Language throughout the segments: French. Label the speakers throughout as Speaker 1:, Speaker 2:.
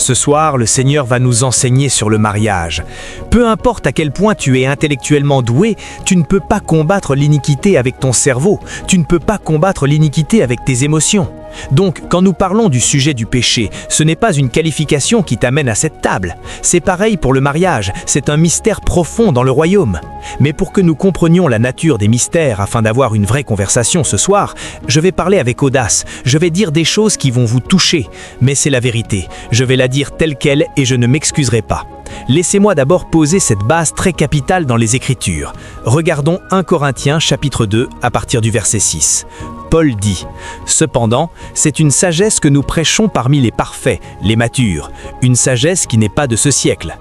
Speaker 1: Ce soir, le Seigneur va nous enseigner sur le mariage. Peu importe à quel point tu es intellectuellement doué, tu ne peux pas combattre l'iniquité avec ton cerveau, tu ne peux pas combattre l'iniquité avec tes émotions. Donc, quand nous parlons du sujet du péché, ce n'est pas une qualification qui t'amène à cette table. C'est pareil pour le mariage, c'est un mystère profond dans le royaume. Mais pour que nous comprenions la nature des mystères afin d'avoir une vraie conversation ce soir, je vais parler avec audace, je vais dire des choses qui vont vous toucher, mais c'est la vérité. Je vais la dire telle qu'elle et je ne m'excuserai pas. Laissez-moi d'abord poser cette base très capitale dans les Écritures. Regardons 1 Corinthiens chapitre 2 à partir du verset 6. Paul dit « Cependant, c'est une sagesse que nous prêchons parmi les parfaits, les matures, une sagesse qui n'est pas de ce siècle. »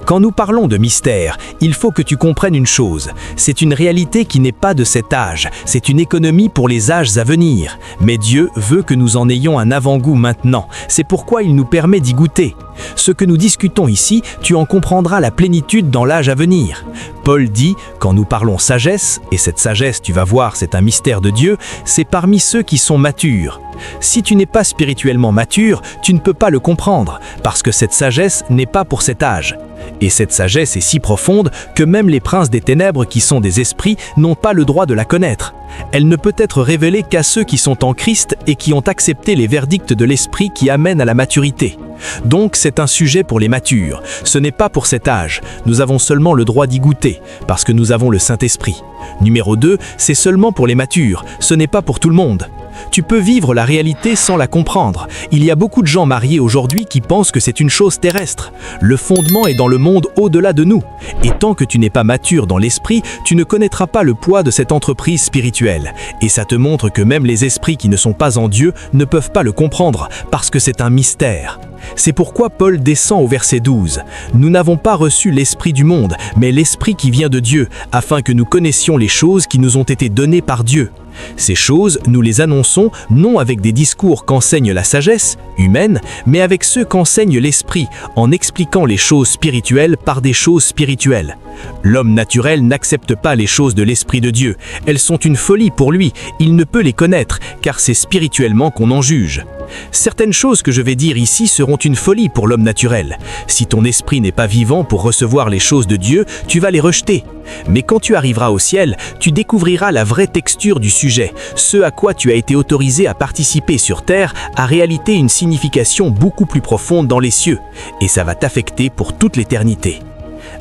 Speaker 1: Quand nous parlons de mystère, il faut que tu comprennes une chose. C'est une réalité qui n'est pas de cet âge, c'est une économie pour les âges à venir. Mais Dieu veut que nous en ayons un avant-goût maintenant, c'est pourquoi il nous permet d'y goûter. Ce que nous discutons ici, tu en comprendras la plénitude dans l'âge à venir. Paul dit, quand nous parlons sagesse, et cette sagesse, tu vas voir, c'est un mystère de Dieu, c'est parmi ceux qui sont matures. Si tu n'es pas spirituellement mature, tu ne peux pas le comprendre, parce que cette sagesse n'est pas pour cet âge. Et cette sagesse est si profonde que même les princes des ténèbres qui sont des esprits n'ont pas le droit de la connaître. Elle ne peut être révélée qu'à ceux qui sont en Christ et qui ont accepté les verdicts de l'Esprit qui amènent à la maturité. Donc c'est un sujet pour les matures, ce n'est pas pour cet âge, nous avons seulement le droit d'y goûter, parce que nous avons le Saint-Esprit. Numéro 2, c'est seulement pour les matures, ce n'est pas pour tout le monde. Tu peux vivre la réalité sans la comprendre. Il y a beaucoup de gens mariés aujourd'hui qui pensent que c'est une chose terrestre. Le fondement est dans le monde au-delà de nous. Et tant que tu n'es pas mature dans l'esprit, tu ne connaîtras pas le poids de cette entreprise spirituelle. Et ça te montre que même les esprits qui ne sont pas en Dieu ne peuvent pas le comprendre, parce que c'est un mystère. C'est pourquoi Paul descend au verset 12. « Nous n'avons pas reçu l'esprit du monde, mais l'esprit qui vient de Dieu, afin que nous connaissions les choses qui nous ont été données par Dieu. » Ces choses, nous les annonçons non avec des discours qu'enseigne la sagesse humaine, mais avec ceux qu'enseigne l'esprit, en expliquant les choses spirituelles par des choses spirituelles. L'homme naturel n'accepte pas les choses de l'Esprit de Dieu. Elles sont une folie pour lui, il ne peut les connaître, car c'est spirituellement qu'on en juge. Certaines choses que je vais dire ici seront une folie pour l'homme naturel. Si ton esprit n'est pas vivant pour recevoir les choses de Dieu, tu vas les rejeter. Mais quand tu arriveras au ciel, tu découvriras la vraie texture du sujet. Ce à quoi tu as été autorisé à participer sur terre a réalité une signification beaucoup plus profonde dans les cieux. Et ça va t'affecter pour toute l'éternité.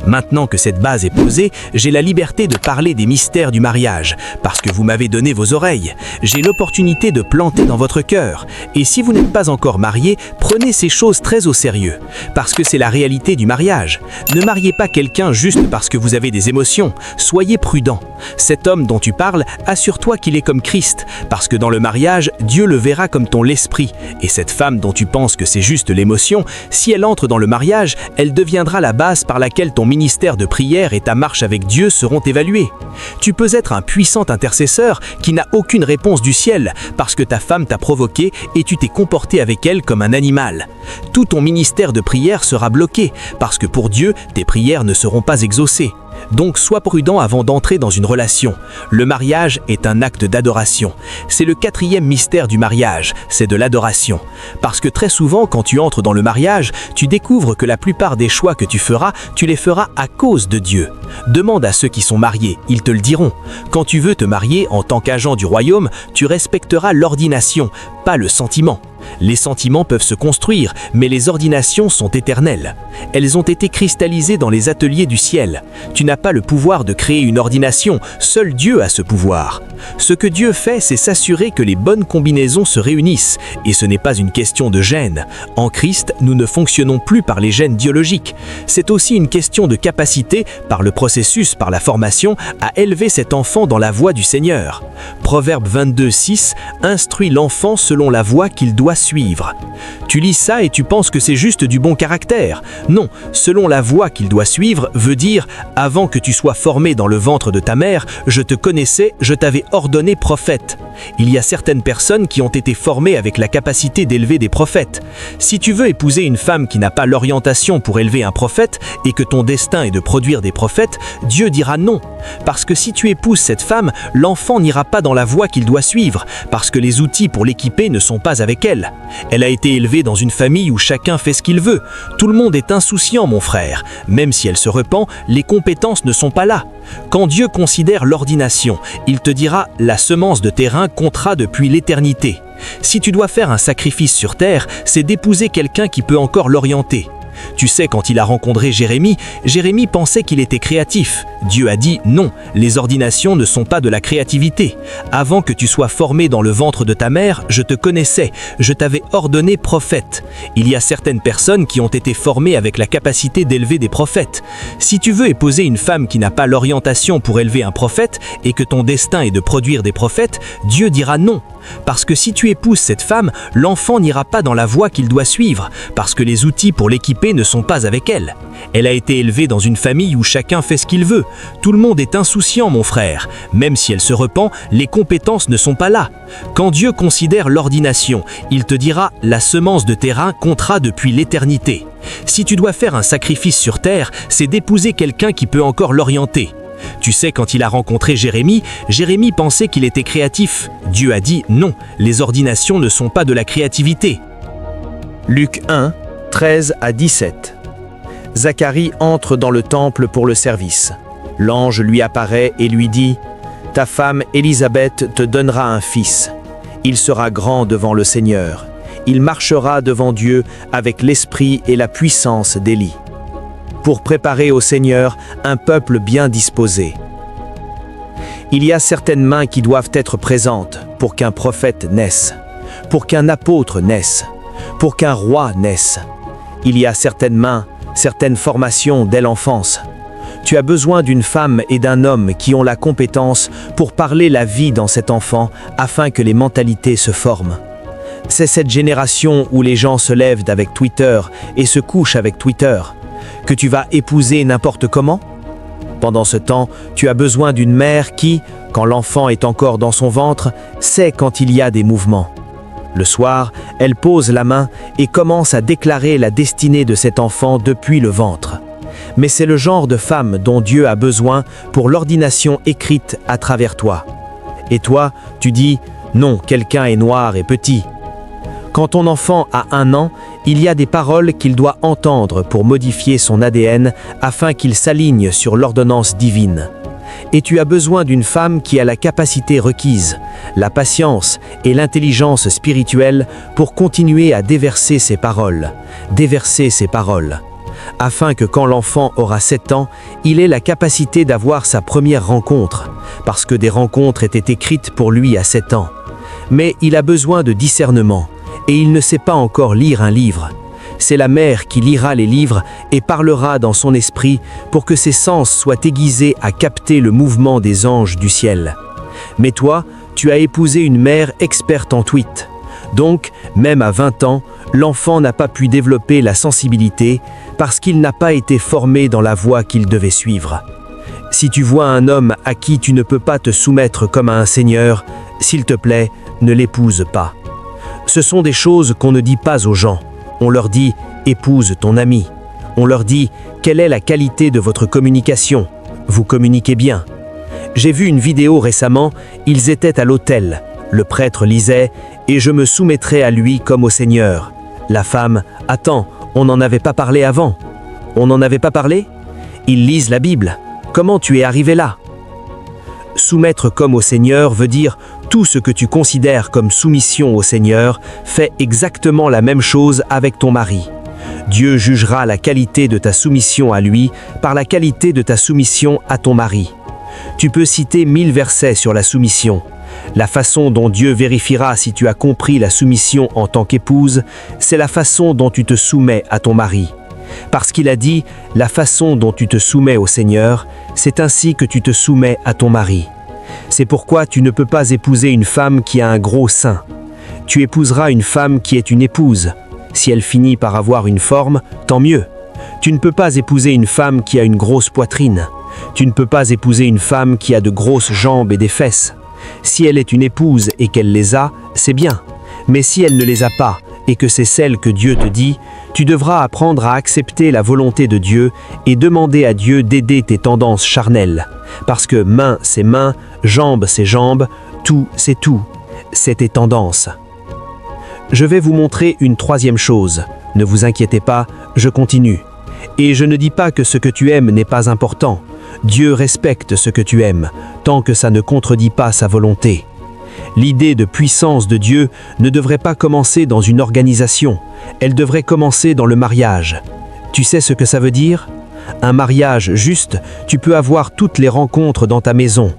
Speaker 1: Maintenant que cette base est posée, j'ai la liberté de parler des mystères du mariage, parce que vous m'avez donné vos oreilles. J'ai l'opportunité de planter dans votre cœur. Et si vous n'êtes pas encore marié, prenez ces choses très au sérieux, parce que c'est la réalité du mariage. Ne mariez pas quelqu'un juste parce que vous avez des émotions. Soyez prudent. Cet homme dont tu parles, assure-toi qu'il est comme Christ, parce que dans le mariage, Dieu le verra comme ton l'esprit. Et cette femme dont tu penses que c'est juste l'émotion, si elle entre dans le mariage, elle deviendra la base par laquelle ton ministère de prière et ta marche avec Dieu seront évalués. Tu peux être un puissant intercesseur qui n'a aucune réponse du ciel parce que ta femme t'a provoqué et tu t'es comporté avec elle comme un animal. Tout ton ministère de prière sera bloqué parce que pour Dieu, tes prières ne seront pas exaucées. Donc sois prudent avant d'entrer dans une relation. Le mariage est un acte d'adoration. C'est le 4e mystère du mariage, c'est de l'adoration. Parce que très souvent, quand tu entres dans le mariage, tu découvres que la plupart des choix que tu les feras à cause de Dieu. Demande à ceux qui sont mariés, ils te le diront. Quand tu veux te marier en tant qu'agent du royaume, tu respecteras l'ordination, pas le sentiment. Les sentiments peuvent se construire, mais les ordinations sont éternelles. Elles ont été cristallisées dans les ateliers du ciel. Tu n'as pas le pouvoir de créer une ordination, seul Dieu a ce pouvoir. Ce que Dieu fait, c'est s'assurer que les bonnes combinaisons se réunissent, et ce n'est pas une question de gènes. En Christ, nous ne fonctionnons plus par les gènes biologiques. C'est aussi une question de capacité, par le processus, par la formation, à élever cet enfant dans la voie du Seigneur. Proverbe 22:6 instruit l'enfant selon la voie qu'il doit suivre. Tu lis ça et tu penses que c'est juste du bon caractère. Non, selon la voie qu'il doit suivre veut dire « Avant que tu sois formé dans le ventre de ta mère, je te connaissais, je t'avais ordonné prophète ». Il y a certaines personnes qui ont été formées avec la capacité d'élever des prophètes. Si tu veux épouser une femme qui n'a pas l'orientation pour élever un prophète et que ton destin est de produire des prophètes, Dieu dira non. Parce que si tu épouses cette femme, l'enfant n'ira pas dans la voie qu'il doit suivre, parce que les outils pour l'équiper ne sont pas avec elle. elle. Elle a été élevée dans une famille où chacun fait ce qu'il veut. Tout le monde est insouciant, mon frère. Même si elle se repent, les compétences ne sont pas là. Quand Dieu considère l'ordination, il te dira « La semence de tes reins comptera depuis l'éternité ». Si tu dois faire un sacrifice sur terre, c'est d'épouser quelqu'un qui peut encore l'orienter. Tu sais, quand il a rencontré Jérémie, Jérémie pensait qu'il était créatif. Dieu a dit non, les ordinations ne sont pas de la créativité. Avant que tu sois formé dans le ventre de ta mère, je te connaissais, je t'avais ordonné prophète. Il y a certaines personnes qui ont été formées avec la capacité d'élever des prophètes. Si tu veux épouser une femme qui n'a pas l'orientation pour élever un prophète et que ton destin est de produire des prophètes, Dieu dira non. Parce que si tu épouses cette femme, l'enfant n'ira pas dans la voie qu'il doit suivre, parce que les outils pour l'équiper ne sont pas avec elle. Elle a été élevée dans une famille où chacun fait ce qu'il veut. Tout le monde est insouciant, mon frère. Même si elle se repent, les compétences ne sont pas là. Quand Dieu considère l'ordination, il te dira « La semence de tes reins comptera depuis l'éternité ». Si tu dois faire un sacrifice sur terre, c'est d'épouser quelqu'un qui peut encore l'orienter. Tu sais, quand il a rencontré Jérémie, Jérémie pensait qu'il était créatif. Dieu a dit non, les ordinations ne sont pas de la créativité.
Speaker 2: Luc 1, 13 à 17. Zacharie entre dans le temple pour le service. L'ange lui apparaît et lui dit « Ta femme Élisabeth te donnera un fils. Il sera grand devant le Seigneur. Il marchera devant Dieu avec l'esprit et la puissance d'Élie. Pour préparer au Seigneur un peuple bien disposé. Il y a certaines mains qui doivent être présentes pour qu'un prophète naisse, pour qu'un apôtre naisse, pour qu'un roi naisse. Il y a certaines mains, certaines formations dès l'enfance. Tu as besoin d'une femme et d'un homme qui ont la compétence pour parler la vie dans cet enfant afin que les mentalités se forment. C'est cette génération où les gens se lèvent avec Twitter et se couchent avec Twitter que tu vas épouser n'importe comment? Pendant ce temps, tu as besoin d'une mère qui, quand l'enfant est encore dans son ventre, sait quand il y a des mouvements. Le soir, elle pose la main et commence à déclarer la destinée de cet enfant depuis le ventre. Mais c'est le genre de femme dont Dieu a besoin pour l'ordination écrite à travers toi. Et toi, tu dis « Non, quelqu'un est noir et petit ». Quand ton enfant a 1 an, il y a des paroles qu'il doit entendre pour modifier son ADN afin qu'il s'aligne sur l'ordonnance divine. Et tu as besoin d'une femme qui a la capacité requise, la patience et l'intelligence spirituelle pour continuer à déverser ses paroles, afin que quand l'enfant aura 7 ans, il ait la capacité d'avoir sa première rencontre, parce que des rencontres étaient écrites pour lui à 7 ans. Mais il a besoin de discernement. Et il ne sait pas encore lire un livre. C'est la mère qui lira les livres et parlera dans son esprit pour que ses sens soient aiguisés à capter le mouvement des anges du ciel. Mais toi, tu as épousé une mère experte en tweet. Donc, même à 20 ans, l'enfant n'a pas pu développer la sensibilité parce qu'il n'a pas été formé dans la voie qu'il devait suivre. Si tu vois un homme à qui tu ne peux pas te soumettre comme à un seigneur, s'il te plaît, ne l'épouse pas. Ce sont des choses qu'on ne dit pas aux gens. On leur dit « épouse ton ami ». On leur dit « quelle est la qualité de votre communication ? Vous communiquez bien ». J'ai vu une vidéo récemment, ils étaient à l'autel. Le prêtre lisait « et je me soumettrai à lui comme au Seigneur ». La femme « attends, on n'en avait pas parlé avant ». « On n'en avait pas parlé ?» Ils lisent la Bible. Comment tu es arrivé là ? Soumettre comme au Seigneur veut dire tout ce que tu considères comme soumission au Seigneur, fais exactement la même chose avec ton mari. Dieu jugera la qualité de ta soumission à lui par la qualité de ta soumission à ton mari. Tu peux citer 1000 versets sur la soumission. La façon dont Dieu vérifiera si tu as compris la soumission en tant qu'épouse, c'est la façon dont tu te soumets à ton mari. Parce qu'il a dit « la façon dont tu te soumets au Seigneur, c'est ainsi que tu te soumets à ton mari ». C'est pourquoi tu ne peux pas épouser une femme qui a un gros sein. Tu épouseras une femme qui est une épouse. Si elle finit par avoir une forme, tant mieux. Tu ne peux pas épouser une femme qui a une grosse poitrine. Tu ne peux pas épouser une femme qui a de grosses jambes et des fesses. Si elle est une épouse et qu'elle les a, c'est bien. Mais si elle ne les a pas et que c'est celle que Dieu te dit, tu devras apprendre à accepter la volonté de Dieu et demander à Dieu d'aider tes tendances charnelles. Parce que main, c'est main, jambe, c'est jambe, tout, c'est tout. C'est tes tendances. Je vais vous montrer une troisième chose. Ne vous inquiétez pas, je continue. Et je ne dis pas que ce que tu aimes n'est pas important. Dieu respecte ce que tu aimes, tant que ça ne contredit pas sa volonté. L'idée de puissance de Dieu ne devrait pas commencer dans une organisation, elle devrait commencer dans le mariage. Tu sais ce que ça veut dire? Un mariage juste, tu peux avoir toutes les rencontres dans ta maison.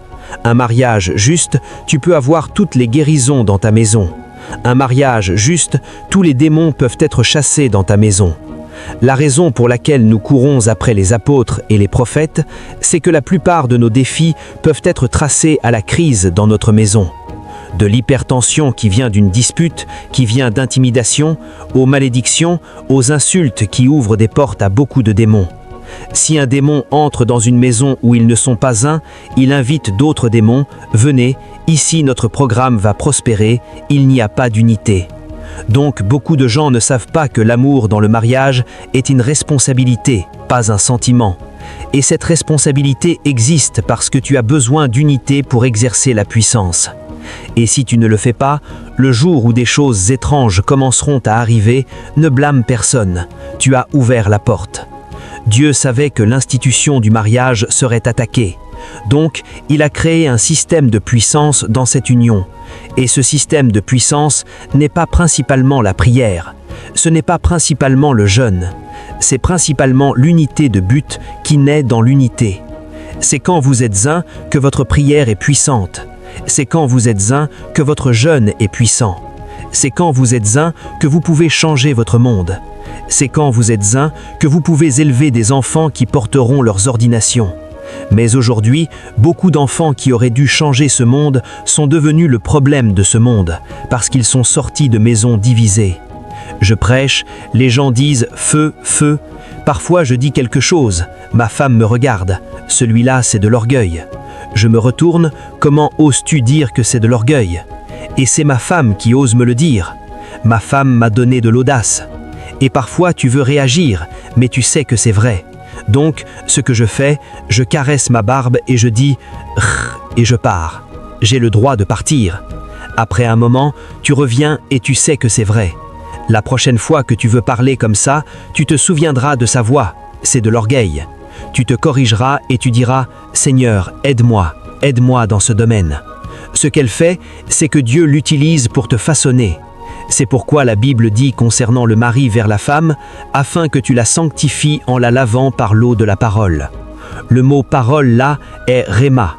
Speaker 2: Un mariage juste, tu peux avoir toutes les guérisons dans ta maison. Un mariage juste, tous les démons peuvent être chassés dans ta maison. La raison pour laquelle nous courons après les apôtres et les prophètes, c'est que la plupart de nos défis peuvent être tracés à la crise dans notre maison. De l'hypertension qui vient d'une dispute, qui vient d'intimidation, aux malédictions, aux insultes qui ouvrent des portes à beaucoup de démons. Si un démon entre dans une maison où ils ne sont pas un, il invite d'autres démons. Venez, ici notre programme va prospérer, il n'y a pas d'unité. Donc beaucoup de gens ne savent pas que l'amour dans le mariage est une responsabilité, pas un sentiment. Et cette responsabilité existe parce que tu as besoin d'unité pour exercer la puissance. Et si tu ne le fais pas, le jour où des choses étranges commenceront à arriver, ne blâme personne, tu as ouvert la porte. Dieu savait que l'institution du mariage serait attaquée. Donc, il a créé un système de puissance dans cette union. Et ce système de puissance n'est pas principalement la prière. Ce n'est pas principalement le jeûne. C'est principalement l'unité de but qui naît dans l'unité. C'est quand vous êtes un que votre prière est puissante. C'est quand vous êtes un que votre jeûne est puissant. C'est quand vous êtes un que vous pouvez changer votre monde. C'est quand vous êtes un que vous pouvez élever des enfants qui porteront leurs ordinations. Mais aujourd'hui, beaucoup d'enfants qui auraient dû changer ce monde sont devenus le problème de ce monde, parce qu'ils sont sortis de maisons divisées. Je prêche, les gens disent « feu, feu ». Parfois je dis quelque chose, ma femme me regarde, celui-là c'est de l'orgueil. Je me retourne, comment oses-tu dire que c'est de l'orgueil? Et c'est ma femme qui ose me le dire. Ma femme m'a donné de l'audace. Et parfois tu veux réagir, mais tu sais que c'est vrai. Donc, ce que je fais, je caresse ma barbe et je dis « rrr » et je pars. J'ai le droit de partir. Après un moment, tu reviens et tu sais que c'est vrai. La prochaine fois que tu veux parler comme ça, tu te souviendras de sa voix. C'est de l'orgueil. Tu te corrigeras et tu diras « Seigneur, aide-moi dans ce domaine ». Ce qu'elle fait, c'est que Dieu l'utilise pour te façonner. C'est pourquoi la Bible dit concernant le mari vers la femme, afin que tu la sanctifies en la lavant par l'eau de la parole. Le mot parole là est réma.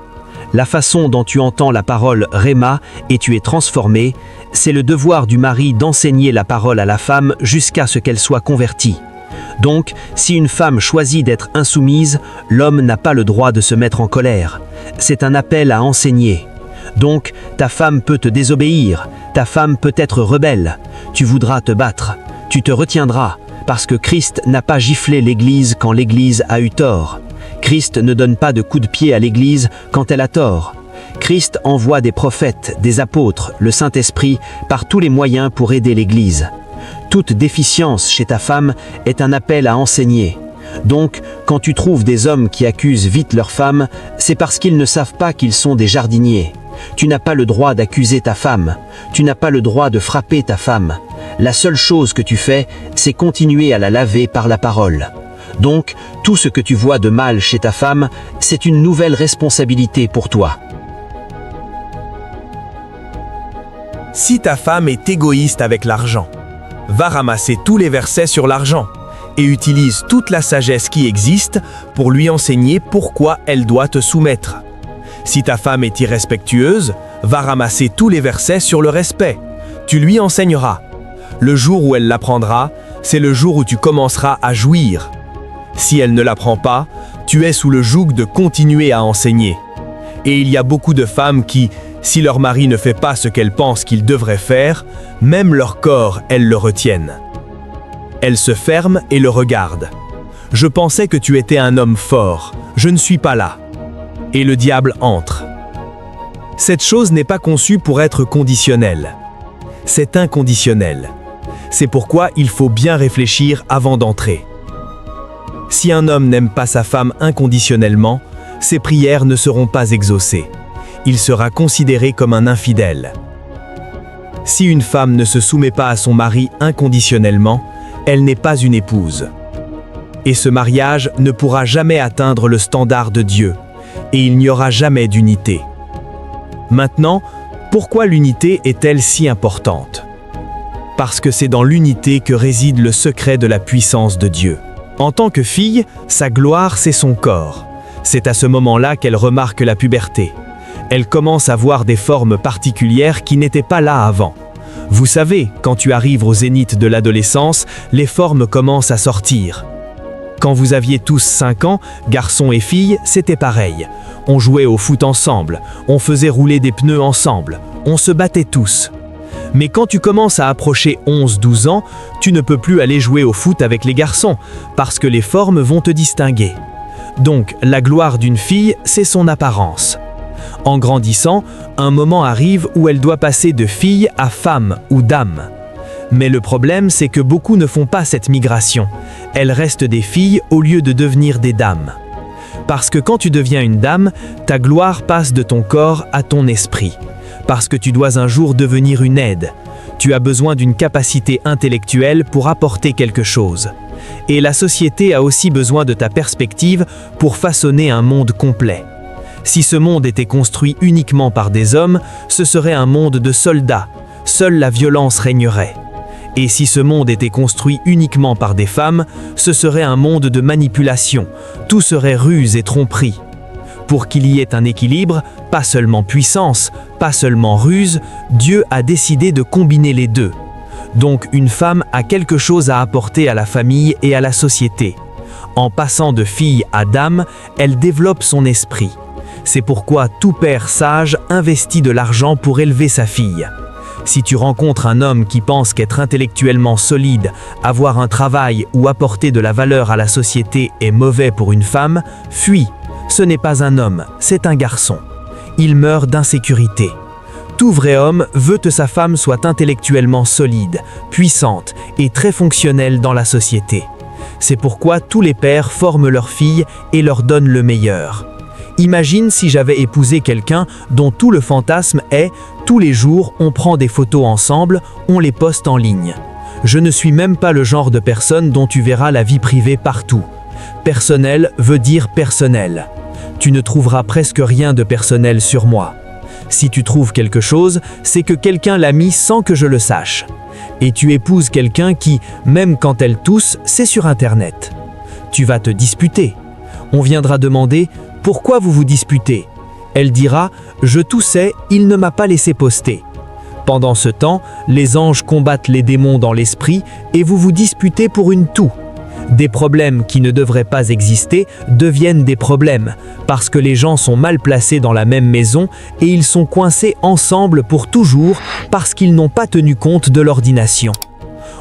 Speaker 2: La façon dont tu entends la parole réma et tu es transformé, c'est le devoir du mari d'enseigner la parole à la femme jusqu'à ce qu'elle soit convertie. Donc, si une femme choisit d'être insoumise, l'homme n'a pas le droit de se mettre en colère. C'est un appel à enseigner. Donc, ta femme peut te désobéir, ta femme peut être rebelle, tu voudras te battre, tu te retiendras, parce que Christ n'a pas giflé l'Église quand l'Église a eu tort. Christ ne donne pas de coup de pied à l'Église quand elle a tort. Christ envoie des prophètes, des apôtres, le Saint-Esprit, par tous les moyens pour aider l'Église. Toute déficience chez ta femme est un appel à enseigner. Donc, quand tu trouves des hommes qui accusent vite leur femme, c'est parce qu'ils ne savent pas qu'ils sont des jardiniers. Tu n'as pas le droit d'accuser ta femme. Tu n'as pas le droit de frapper ta femme. La seule chose que tu fais, c'est continuer à la laver par la parole. Donc, tout ce que tu vois de mal chez ta femme, c'est une nouvelle responsabilité pour toi.
Speaker 1: Si ta femme est égoïste avec l'argent, va ramasser tous les versets sur l'argent et utilise toute la sagesse qui existe pour lui enseigner pourquoi elle doit te soumettre. Si ta femme est irrespectueuse, va ramasser tous les versets sur le respect. Tu lui enseigneras. Le jour où elle l'apprendra, c'est le jour où tu commenceras à jouir. Si elle ne l'apprend pas, tu es sous le joug de continuer à enseigner. Et il y a beaucoup de femmes qui, si leur mari ne fait pas ce qu'elles pensent qu'il devrait faire, même leur corps, elles le retiennent. Elles se ferment et le regardent. Je pensais que tu étais un homme fort, je ne suis pas là. Et le diable entre. Cette chose n'est pas conçue pour être conditionnelle. C'est inconditionnel. C'est pourquoi il faut bien réfléchir avant d'entrer. Si un homme n'aime pas sa femme inconditionnellement, ses prières ne seront pas exaucées. Il sera considéré comme un infidèle. Si une femme ne se soumet pas à son mari inconditionnellement, elle n'est pas une épouse. Et ce mariage ne pourra jamais atteindre le standard de Dieu, et il n'y aura jamais d'unité. Maintenant, pourquoi l'unité est-elle si importante? Parce que c'est dans l'unité que réside le secret de la puissance de Dieu. En tant que fille, sa gloire, c'est son corps. C'est à ce moment-là qu'elle remarque la puberté. Elle commence à voir des formes particulières qui n'étaient pas là avant. Vous savez, quand tu arrives au zénith de l'adolescence, les formes commencent à sortir. Quand vous aviez tous 5 ans, garçons et filles, c'était pareil. On jouait au foot ensemble, on faisait rouler des pneus ensemble, on se battait tous. Mais quand tu commences à approcher 11-12 ans, tu ne peux plus aller jouer au foot avec les garçons, parce que les formes vont te distinguer. Donc, la gloire d'une fille, c'est son apparence. En grandissant, un moment arrive où elle doit passer de fille à femme ou dame. Mais le problème, c'est que beaucoup ne font pas cette migration. Elles restent des filles au lieu de devenir des dames. Parce que quand tu deviens une dame, ta gloire passe de ton corps à ton esprit. Parce que tu dois un jour devenir une aide. Tu as besoin d'une capacité intellectuelle pour apporter quelque chose. Et la société a aussi besoin de ta perspective pour façonner un monde complet. Si ce monde était construit uniquement par des hommes, ce serait un monde de soldats. Seule la violence régnerait. Et si ce monde était construit uniquement par des femmes, ce serait un monde de manipulation. Tout serait ruse et tromperie. Pour qu'il y ait un équilibre, pas seulement puissance, pas seulement ruse, Dieu a décidé de combiner les deux. Donc une femme a quelque chose à apporter à la famille et à la société. En passant de fille à dame, elle développe son esprit. C'est pourquoi tout père sage investit de l'argent pour élever sa fille. Si tu rencontres un homme qui pense qu'être intellectuellement solide, avoir un travail ou apporter de la valeur à la société est mauvais pour une femme, fuis. Ce n'est pas un homme, c'est un garçon. Il meurt d'insécurité. Tout vrai homme veut que sa femme soit intellectuellement solide, puissante et très fonctionnelle dans la société. C'est pourquoi tous les pères forment leurs filles et leur donnent le meilleur. Imagine si j'avais épousé quelqu'un dont tout le fantasme est « tous les jours, on prend des photos ensemble, on les poste en ligne ». Je ne suis même pas le genre de personne dont tu verras la vie privée partout. Personnel veut dire personnel. Tu ne trouveras presque rien de personnel sur moi. Si tu trouves quelque chose, c'est que quelqu'un l'a mis sans que je le sache. Et tu épouses quelqu'un qui, même quand elle tousse, c'est sur Internet. Tu vas te disputer. On viendra demander « Pourquoi vous vous disputez ?» Elle dira « Je toussais, il ne m'a pas laissé poster ». Pendant ce temps, les anges combattent les démons dans l'esprit et vous vous disputez pour une toux. Des problèmes qui ne devraient pas exister deviennent des problèmes parce que les gens sont mal placés dans la même maison et ils sont coincés ensemble pour toujours parce qu'ils n'ont pas tenu compte de l'ordination.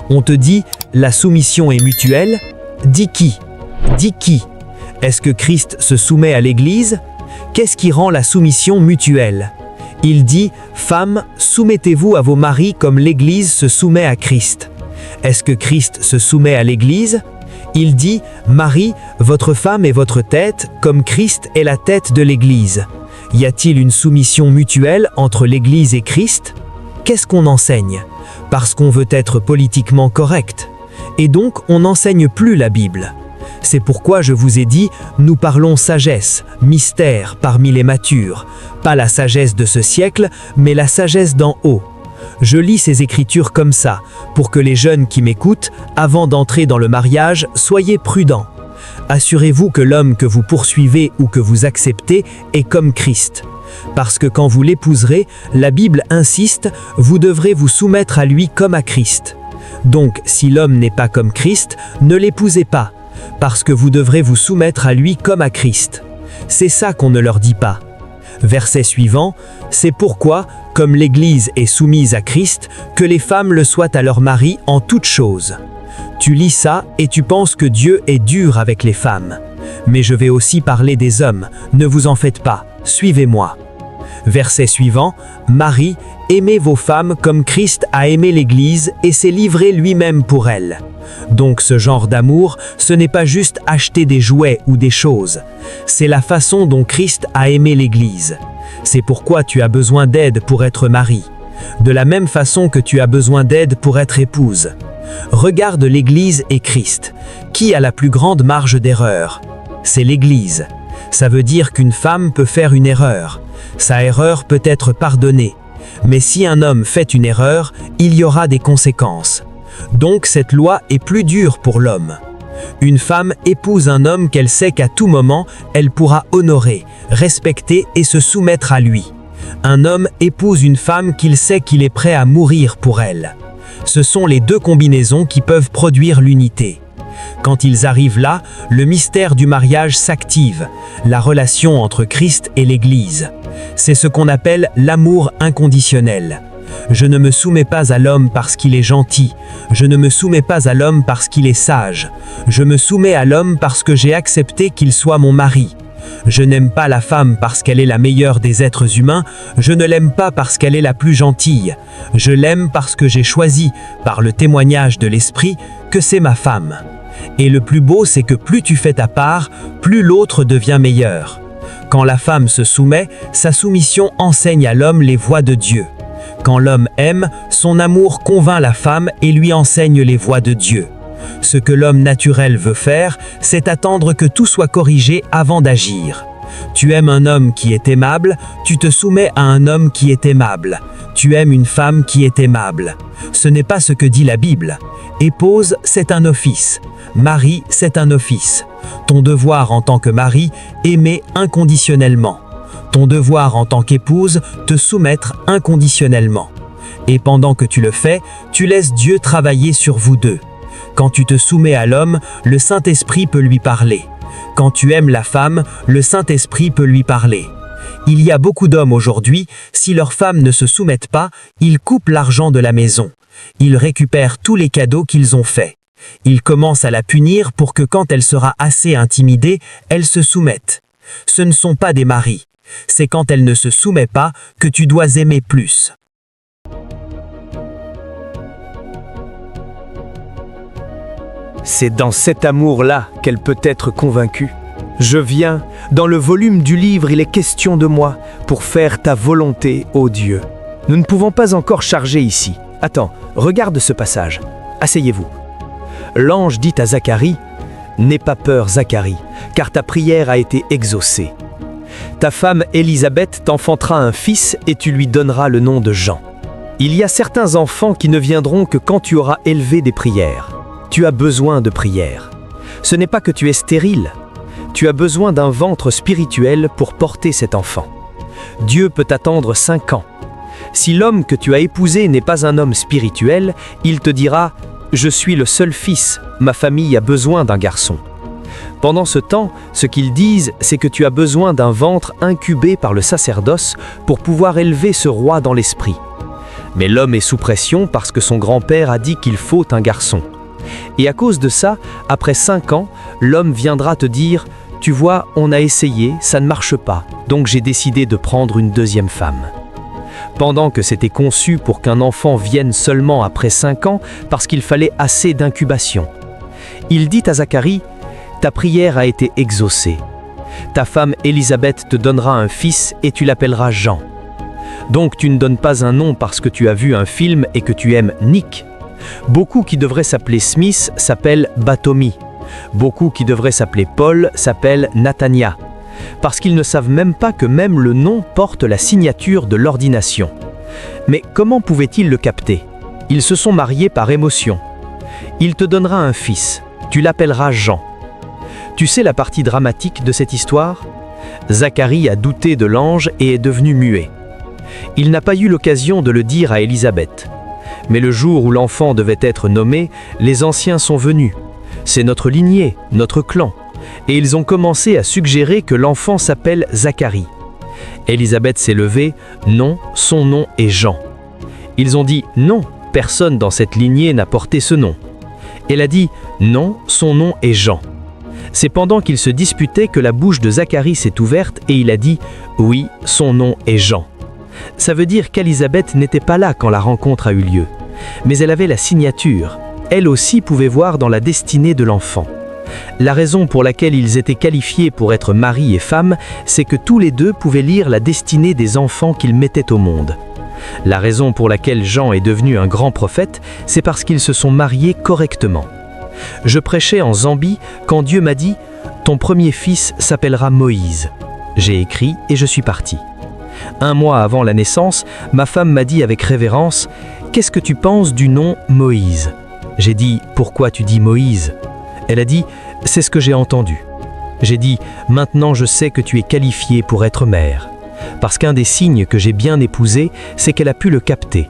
Speaker 1: On te dit « La soumission est mutuelle ». Dis qui? Dis qui? Est-ce que Christ se soumet à l'Église? Qu'est-ce qui rend la soumission mutuelle? Il dit « Femmes, soumettez-vous à vos maris comme l'Église se soumet à Christ ». Est-ce que Christ se soumet à l'Église? Il dit « Marie, votre femme est votre tête, comme Christ est la tête de l'Église ». Y a-t-il une soumission mutuelle entre l'Église et Christ? Qu'est-ce qu'on enseigne? Parce qu'on veut être politiquement correct. Et donc, on n'enseigne plus la Bible. C'est pourquoi je vous ai dit, nous parlons sagesse, mystère parmi les matures. Pas la sagesse de ce siècle, mais la sagesse d'en haut. Je lis ces écritures comme ça, pour que les jeunes qui m'écoutent, avant d'entrer dans le mariage, soyez prudents. Assurez-vous que l'homme que vous poursuivez ou que vous acceptez est comme Christ. Parce que quand vous l'épouserez, la Bible insiste, vous devrez vous soumettre à lui comme à Christ. Donc, si l'homme n'est pas comme Christ, ne l'épousez pas, parce que vous devrez vous soumettre à lui comme à Christ. C'est ça qu'on ne leur dit pas. Verset suivant, c'est pourquoi, comme l'Église est soumise à Christ, que les femmes le soient à leur mari en toutes choses. Tu lis ça et tu penses que Dieu est dur avec les femmes. Mais je vais aussi parler des hommes, ne vous en faites pas, suivez-moi. Verset suivant, Marie, aimez vos femmes comme Christ a aimé l'Église et s'est livré lui-même pour elle. Donc ce genre d'amour, ce n'est pas juste acheter des jouets ou des choses. C'est la façon dont Christ a aimé l'Église. C'est pourquoi tu as besoin d'aide pour être mari.
Speaker 2: De la même façon que tu as besoin d'aide pour être épouse. Regarde l'Église et Christ. Qui a la plus grande marge d'erreur? C'est l'Église. Ça veut dire qu'une femme peut faire une erreur. Sa erreur peut être pardonnée. Mais si un homme fait une erreur, il y aura des conséquences. Donc cette loi est plus dure pour l'homme. Une femme épouse un homme qu'elle sait qu'à tout moment, elle pourra honorer, respecter et se soumettre à lui. Un homme épouse une femme qu'il sait qu'il est prêt à mourir pour elle. Ce sont les deux combinaisons qui peuvent produire l'unité. Quand ils arrivent là, le mystère du mariage s'active, la relation entre Christ et l'Église. C'est ce qu'on appelle l'amour inconditionnel. Je ne me soumets pas à l'homme parce qu'il est gentil. Je ne me soumets pas à l'homme parce qu'il est sage. Je me soumets à l'homme parce que j'ai accepté qu'il soit mon mari. Je n'aime pas la femme parce qu'elle est la meilleure des êtres humains. Je ne l'aime pas parce qu'elle est la plus gentille. Je l'aime parce que j'ai choisi, par le témoignage de l'Esprit, que c'est ma femme. Et le plus beau, c'est que plus tu fais ta part, plus l'autre devient meilleur. Quand la femme se soumet, sa soumission enseigne à l'homme les voies de Dieu. Quand l'homme aime, son amour convainc la femme et lui enseigne les voies de Dieu. Ce que l'homme naturel veut faire, c'est attendre que tout soit corrigé avant d'agir. Tu aimes un homme qui est aimable, tu te soumets à un homme qui est aimable. Tu aimes une femme qui est aimable. Ce n'est pas ce que dit la Bible. Épouse, c'est un office. Mari, c'est un office. Ton devoir en tant que mari, aimer inconditionnellement. Ton devoir en tant qu'épouse, te soumettre inconditionnellement. Et pendant que tu le fais, tu laisses Dieu travailler sur vous deux. Quand tu te soumets à l'homme, le Saint-Esprit peut lui parler. Quand tu aimes la femme, le Saint-Esprit peut lui parler. Il y a beaucoup d'hommes aujourd'hui, si leurs femmes ne se soumettent pas, ils coupent l'argent de la maison. Ils récupèrent tous les cadeaux qu'ils ont faits. Ils commencent à la punir pour que quand elle sera assez intimidée, elle se soumette. Ce ne sont pas des maris. C'est quand elle ne se soumet pas que tu dois aimer plus.
Speaker 1: C'est dans cet amour-là qu'elle peut être convaincue. Je viens, dans le volume du livre, il est question de moi, pour faire ta volonté, ô Dieu. Nous ne pouvons pas encore charger ici. Attends, regarde ce passage. Asseyez-vous. L'ange dit à Zacharie, « N'aie pas peur, Zacharie, car ta prière a été exaucée. Ta femme Élisabeth t'enfantera un fils et tu lui donneras le nom de Jean. Il y a certains enfants qui ne viendront que quand tu auras élevé des prières. Tu as besoin de prières. Ce n'est pas que tu es stérile. Tu as besoin d'un ventre spirituel pour porter cet enfant. Dieu peut attendre 5 ans. Si l'homme que tu as épousé n'est pas un homme spirituel, il te dira « Je suis le seul fils, ma famille a besoin d'un garçon ». Pendant ce temps, ce qu'ils disent, c'est que tu as besoin d'un ventre incubé par le sacerdoce pour pouvoir élever ce roi dans l'esprit. Mais l'homme est sous pression parce que son grand-père a dit qu'il faut un garçon. Et à cause de ça, après 5 ans, l'homme viendra te dire « Tu vois, on a essayé, ça ne marche pas, donc j'ai décidé de prendre une deuxième femme. » Pendant que c'était conçu pour qu'un enfant vienne seulement après 5 ans parce qu'il fallait assez d'incubation. Il dit à Zacharie « Ta prière a été exaucée. Ta femme Élisabeth te donnera un fils et tu l'appelleras Jean. Donc tu ne donnes pas un nom parce que tu as vu un film et que tu aimes Nick. Beaucoup qui devraient s'appeler Smith s'appellent Bathomy. Beaucoup qui devraient s'appeler Paul s'appellent Nathania. Parce qu'ils ne savent même pas que même le nom porte la signature de l'ordination. Mais comment pouvaient-ils le capter? Ils se sont mariés par émotion. Il te donnera un fils, tu l'appelleras Jean. Tu sais la partie dramatique de cette histoire? Zacharie a douté de l'ange et est devenu muet. Il n'a pas eu l'occasion de le dire à Élisabeth. Mais le jour où l'enfant devait être nommé, les anciens sont venus. C'est notre lignée, notre clan. Et ils ont commencé à suggérer que l'enfant s'appelle Zacharie. Élisabeth s'est levée, non, son nom est Jean. Ils ont dit, non, personne dans cette lignée n'a porté ce nom. Elle a dit, non, son nom est Jean. C'est pendant qu'ils se disputaient que la bouche de Zacharie s'est ouverte et il a dit, oui, son nom est Jean. Ça veut dire qu'Élisabeth n'était pas là quand la rencontre a eu lieu. Mais elle avait la signature. Elle aussi pouvait voir dans la destinée de l'enfant. La raison pour laquelle ils étaient qualifiés pour être mari et femme, c'est que tous les deux pouvaient lire la destinée des enfants qu'ils mettaient au monde.
Speaker 2: La raison pour laquelle Jean est devenu un grand prophète, c'est parce qu'ils se sont mariés correctement. Je prêchais en Zambie quand Dieu m'a dit « Ton premier fils s'appellera Moïse ». J'ai écrit et je suis parti. 1 mois avant la naissance, ma femme m'a dit avec révérence « Qu'est-ce que tu penses du nom Moïse ?» J'ai dit « Pourquoi tu dis Moïse ?» Elle a dit « C'est ce que j'ai entendu ». J'ai dit « Maintenant je sais que tu es qualifiée pour être mère ». Parce qu'un des signes que j'ai bien épousé, c'est qu'elle a pu le capter.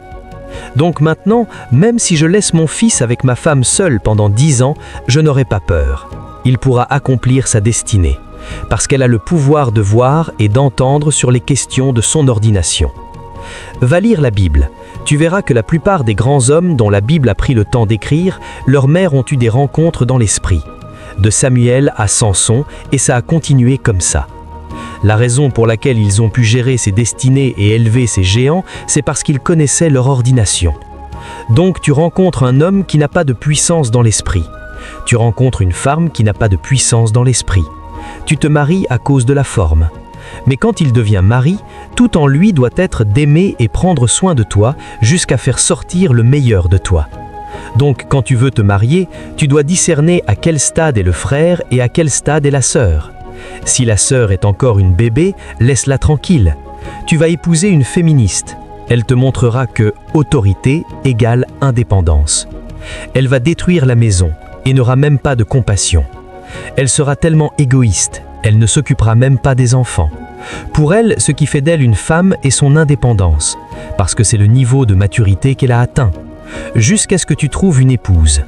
Speaker 2: Donc maintenant, même si je laisse mon fils avec ma femme seule pendant 10 ans, je n'aurai pas peur. Il pourra accomplir sa destinée, parce qu'elle a le pouvoir de voir et d'entendre sur les questions de son ordination. Va lire la Bible. Tu verras que la plupart des grands hommes dont la Bible a pris le temps d'écrire, leurs mères ont eu des rencontres dans l'esprit. De Samuel à Samson, et ça a continué comme ça. La raison pour laquelle ils ont pu gérer ces destinées et élever ces géants, c'est parce qu'ils connaissaient leur ordination. Donc tu rencontres un homme qui n'a pas de puissance dans l'esprit. Tu rencontres une femme qui n'a pas de puissance dans l'esprit. Tu te maries à cause de la forme. Mais quand il devient mari, tout en lui doit être d'aimer et prendre soin de toi jusqu'à faire sortir le meilleur de toi. Donc quand tu veux te marier, tu dois discerner à quel stade est le frère et à quel stade est la sœur. Si la sœur est encore une bébé, laisse-la tranquille. Tu vas épouser une féministe. Elle te montrera que autorité égale indépendance. Elle va détruire la maison et n'aura même pas de compassion. Elle sera tellement égoïste, elle ne s'occupera même pas des enfants. Pour elle, ce qui fait d'elle une femme est son indépendance, parce que c'est le niveau de maturité qu'elle a atteint, jusqu'à ce que tu trouves une épouse.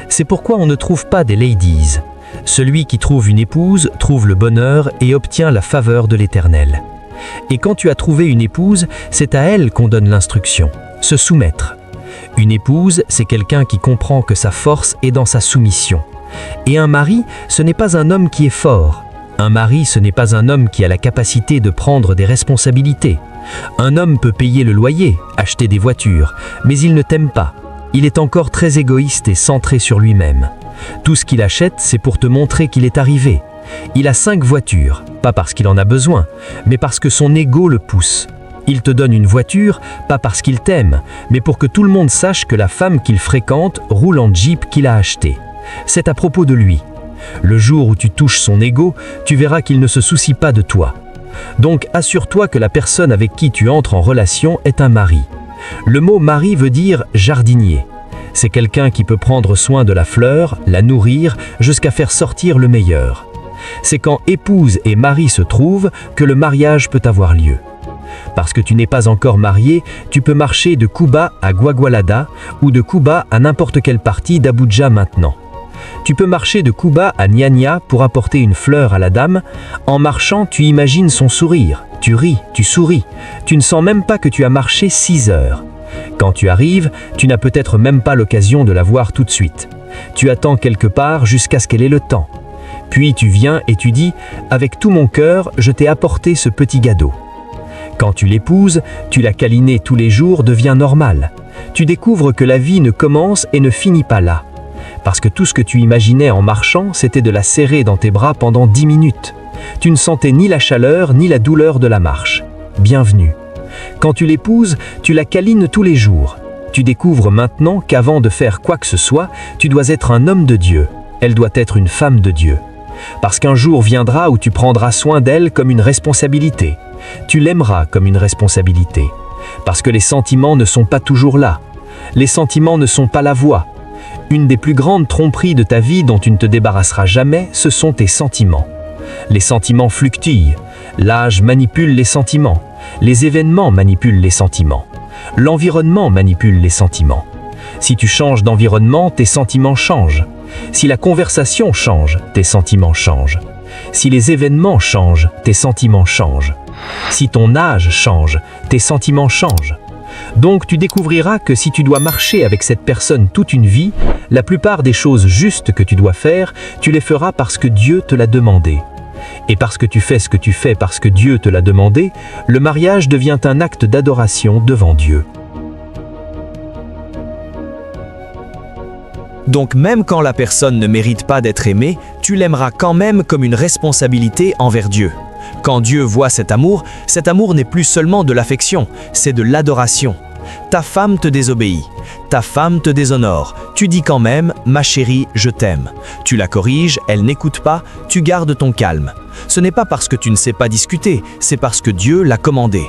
Speaker 2: C'est pourquoi on ne trouve pas des ladies. Celui qui trouve une épouse trouve le bonheur et obtient la faveur de l'Éternel. Et quand tu as trouvé une épouse, c'est à elle qu'on donne l'instruction, se soumettre. Une épouse, c'est quelqu'un qui comprend que sa force est dans sa soumission. Et un mari, ce n'est pas un homme qui est fort. Un mari, ce n'est pas un homme qui a la capacité de prendre des responsabilités. Un homme peut payer le loyer, acheter des voitures, mais il ne t'aime pas. Il est encore très égoïste et centré sur lui-même. Tout ce qu'il achète, c'est pour te montrer qu'il est arrivé. Il a 5 voitures, pas parce qu'il en a besoin, mais parce que son ego le pousse. Il te donne une voiture, pas parce qu'il t'aime, mais pour que tout le monde sache que la femme qu'il fréquente roule en Jeep qu'il a acheté. C'est à propos de lui. Le jour où tu touches son ego, tu verras qu'il ne se soucie pas de toi. Donc assure-toi que la personne avec qui tu entres en relation est un mari. Le mot mari veut dire jardinier. C'est quelqu'un qui peut prendre soin de la fleur, la nourrir, jusqu'à faire sortir le meilleur. C'est quand épouse et mari se trouvent que le mariage peut avoir lieu. Parce que tu n'es pas encore marié, tu peux marcher de Cuba à Guagualada ou de Cuba à n'importe quelle partie d'Abuja maintenant. Tu peux marcher de Cuba à Nyanya pour apporter une fleur à la dame. En marchant, tu imagines son sourire. Tu ris, tu souris. Tu ne sens même pas que tu as marché 6 heures. Quand tu arrives, tu n'as peut-être même pas l'occasion de la voir tout de suite. Tu attends quelque part jusqu'à ce qu'elle ait le temps. Puis tu viens et tu dis « Avec tout mon cœur, je t'ai apporté ce petit gâteau ». Quand tu l'épouses, tu la câliner tous les jours devient normal. Tu découvres que la vie ne commence et ne finit pas là. Parce que tout ce que tu imaginais en marchant, c'était de la serrer dans tes bras pendant 10 minutes. Tu ne sentais ni la chaleur ni la douleur de la marche. Bienvenue. Quand tu l'épouses, tu la câlines tous les jours. Tu découvres maintenant qu'avant de faire quoi que ce soit, tu dois être un homme de Dieu. Elle doit être une femme de Dieu. Parce qu'un jour viendra où tu prendras soin d'elle comme une responsabilité. Tu l'aimeras comme une responsabilité. Parce que les sentiments ne sont pas toujours là. Les sentiments ne sont pas la voie. Une des plus grandes tromperies de ta vie dont tu ne te débarrasseras jamais, ce sont tes sentiments. Les sentiments fluctuent. L'âge manipule les sentiments. Les événements manipulent les sentiments. L'environnement manipule les sentiments. Si tu changes d'environnement, tes sentiments changent. Si la conversation change, tes sentiments changent. Si les événements changent, tes sentiments changent. Si ton âge change, tes sentiments changent. Donc tu découvriras que si tu dois marcher avec cette personne toute une vie, la plupart des choses justes que tu dois faire, tu les feras parce que Dieu te l'a demandé. Et parce que tu fais ce que tu fais parce que Dieu te l'a demandé, le mariage devient un acte d'adoration devant Dieu.
Speaker 1: Donc même quand la personne ne mérite pas d'être aimée, tu l'aimeras quand même comme une responsabilité envers Dieu. Quand Dieu voit cet amour n'est plus seulement de l'affection, c'est de l'adoration. Ta femme te désobéit, ta femme te déshonore, tu dis quand même « ma chérie, je t'aime ». Tu la corriges, elle n'écoute pas, tu gardes ton calme. Ce n'est pas parce que tu ne sais pas discuter, c'est parce que Dieu l'a commandé.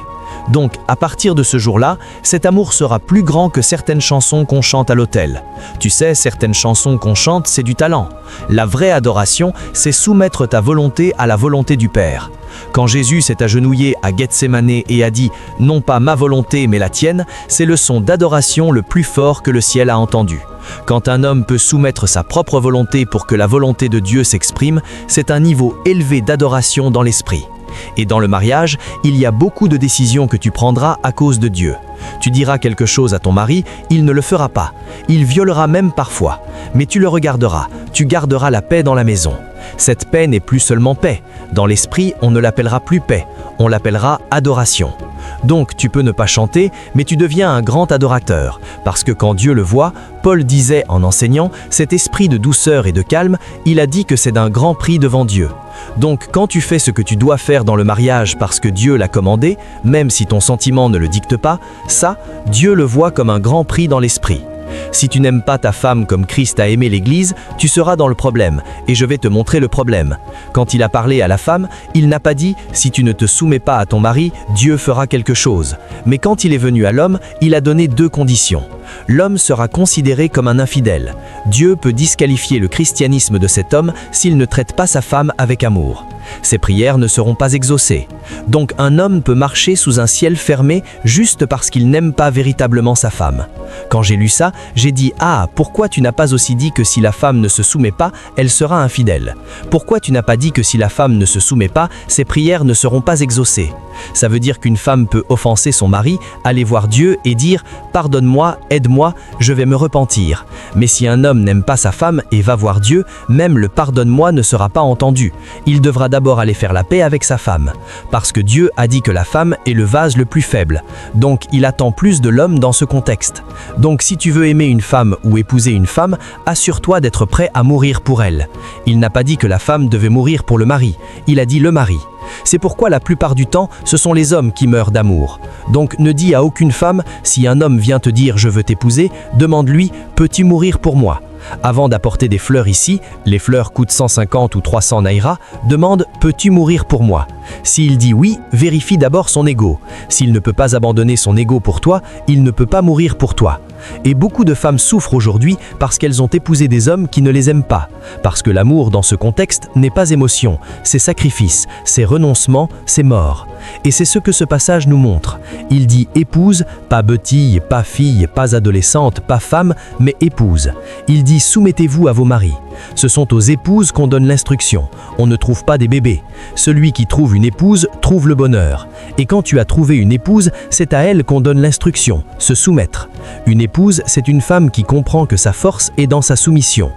Speaker 1: Donc, à partir de ce jour-là, cet amour sera plus grand que certaines chansons qu'on chante à l'autel. Tu sais, certaines chansons qu'on chante, c'est du talent. La vraie adoration, c'est soumettre ta volonté à la volonté du Père. Quand Jésus s'est agenouillé à Gethsémane et a dit « Non pas ma volonté, mais la tienne », c'est le son d'adoration le plus fort que le ciel a entendu. Quand un homme peut soumettre sa propre volonté pour que la volonté de Dieu s'exprime, c'est un niveau élevé d'adoration dans l'esprit. Et dans le mariage, il y a beaucoup de décisions que tu prendras à cause de Dieu. Tu diras quelque chose à ton mari, il ne le fera pas. Il violera même parfois. Mais tu le regarderas, tu garderas la paix dans la maison. Cette paix n'est plus seulement paix. Dans l'esprit, on ne l'appellera plus paix, on l'appellera adoration. Donc tu peux ne pas chanter, mais tu deviens un grand adorateur, parce que quand Dieu le voit, Paul disait en enseignant, cet esprit de douceur et de calme, il a dit que c'est d'un grand prix devant Dieu. Donc quand tu fais ce que tu dois faire dans le mariage parce que Dieu l'a commandé, même si ton sentiment ne le dicte pas, ça, Dieu le voit comme un grand prix dans l'esprit. Si tu n'aimes pas ta femme comme Christ a aimé l'Église, tu seras dans le problème, et je vais te montrer le problème. Quand il a parlé à la femme, il n'a pas dit « si tu ne te soumets pas à ton mari, Dieu fera quelque chose ». Mais quand il est venu à l'homme, il a donné deux conditions. L'homme sera considéré comme un infidèle. Dieu peut disqualifier le christianisme de cet homme s'il ne traite pas sa femme avec amour. Ses prières ne seront pas exaucées. Donc un homme peut marcher sous un ciel fermé juste parce qu'il n'aime pas véritablement sa femme. Quand j'ai lu ça, j'ai dit « Ah, pourquoi tu n'as pas aussi dit que si la femme ne se soumet pas, elle sera infidèle? Pourquoi tu n'as pas dit que si la femme ne se soumet pas, ses prières ne seront pas exaucées ?» Ça veut dire qu'une femme peut offenser son mari, aller voir Dieu et dire « Pardonne-moi, aide-moi, je vais me repentir ». Mais si un homme n'aime pas sa femme et va voir Dieu, même le « Pardonne-moi » ne sera pas entendu. Il devra d'abord aller faire la paix avec sa femme. Parce que Dieu a dit que la femme est le vase le plus faible. Donc il attend plus de l'homme dans ce contexte. Donc si tu veux aimer une femme ou épouser une femme, assure-toi d'être prêt à mourir pour elle. Il n'a pas dit que la femme devait mourir pour le mari, il a dit le mari. C'est pourquoi la plupart du temps, ce sont les hommes qui meurent d'amour. Donc ne dis à aucune femme, si un homme vient te dire « je veux t'épouser », demande-lui « peux-tu mourir pour moi ?» Avant d'apporter des fleurs ici, les fleurs coûtent 150 ou 300 naira, demande « peux-tu mourir pour moi ?» S'il dit oui, vérifie d'abord son ego. S'il ne peut pas abandonner son ego pour toi, il ne peut pas mourir pour toi. Et beaucoup de femmes souffrent aujourd'hui parce qu'elles ont épousé des hommes qui ne les aiment pas. Parce que l'amour dans ce contexte n'est pas émotion, c'est sacrifice, c'est renoncement, c'est mort. Et c'est ce que ce passage nous montre. Il dit épouse, pas betille, pas fille, pas adolescente, pas femme, mais épouse. Il dit soumettez-vous à vos maris. Ce sont aux épouses qu'on donne l'instruction. On ne trouve pas des bébés. Celui qui trouve une épouse trouve le bonheur. Et quand tu as trouvé une épouse, c'est à elle qu'on donne l'instruction, se soumettre. Une épouse, c'est une femme qui comprend que sa force est dans sa soumission.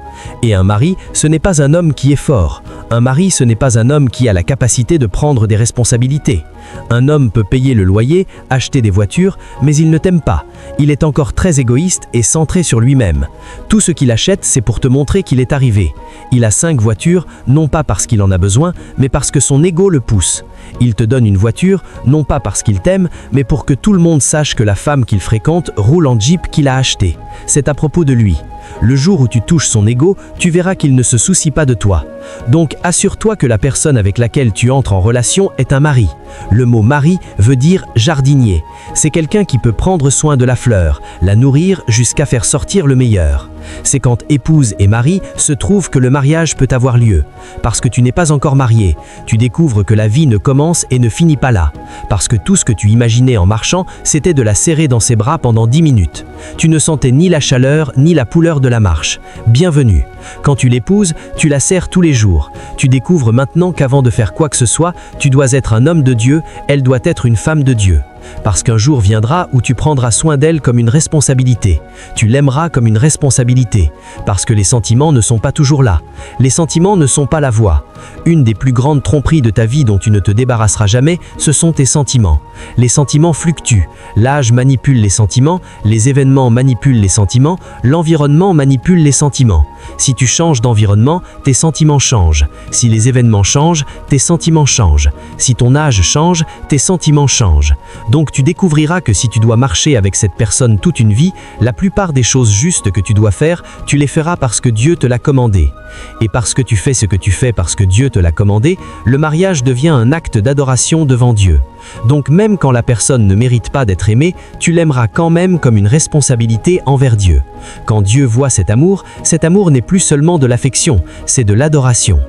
Speaker 1: Et un mari, ce n'est pas un homme qui est fort. Un mari, ce n'est pas un homme qui a la capacité de prendre des responsabilités. Un homme peut payer le loyer, acheter des voitures, mais il ne t'aime pas. Il est encore très égoïste et centré sur lui-même. Tout ce qu'il achète, c'est pour te montrer qu'il est arrivé. Il a 5 voitures, non pas parce qu'il en a besoin, mais parce que son ego le pousse. Il te donne une voiture, non pas parce qu'il t'aime, mais pour que tout le monde sache que la femme qu'il fréquente roule en Jeep qu'il a acheté. C'est à propos de lui. Le jour où tu touches son ego, tu verras qu'il ne se soucie pas de toi. Donc assure-toi que la personne avec laquelle tu entres en relation est un mari. Le mot mari veut dire jardinier. C'est quelqu'un qui peut prendre soin de la fleur, la nourrir jusqu'à faire sortir le meilleur. C'est quand épouse et mari se trouvent que le mariage peut avoir lieu. Parce que tu n'es pas encore marié, tu découvres que la vie ne commence et ne finit pas là. Parce que tout ce que tu imaginais en marchant, c'était de la serrer dans ses bras pendant 10 minutes. Tu ne sentais ni la chaleur ni la couleur de la marche. Bienvenue. Quand tu l'épouses, tu la serres tous les jours. Tu découvres maintenant qu'avant de faire quoi que ce soit, tu dois être un homme de Dieu, elle doit être une femme de Dieu. Parce qu'un jour viendra où tu prendras soin d'elle comme une responsabilité. Tu l'aimeras comme une responsabilité. Parce que les sentiments ne sont pas toujours là. Les sentiments ne sont pas la voie.
Speaker 2: Une des plus grandes tromperies de ta vie dont tu ne te débarrasseras jamais, ce sont tes sentiments. Les sentiments fluctuent. L'âge manipule les sentiments, les événements manipulent les sentiments, l'environnement manipule les sentiments. Si tu changes d'environnement, tes sentiments changent. Si les événements changent, tes sentiments changent. Si ton âge change, tes sentiments changent. Donc tu découvriras que si tu dois marcher avec cette personne toute une vie, la plupart des choses justes que tu dois faire, tu les feras parce que Dieu te l'a commandé. Et parce que tu fais ce que tu fais parce que Dieu te l'a commandé, le mariage devient un acte d'adoration devant Dieu. Donc même quand la personne ne mérite pas d'être aimée, tu l'aimeras quand même comme une responsabilité envers Dieu. Quand Dieu voit cet amour n'est plus seulement de l'affection, c'est de l'adoration.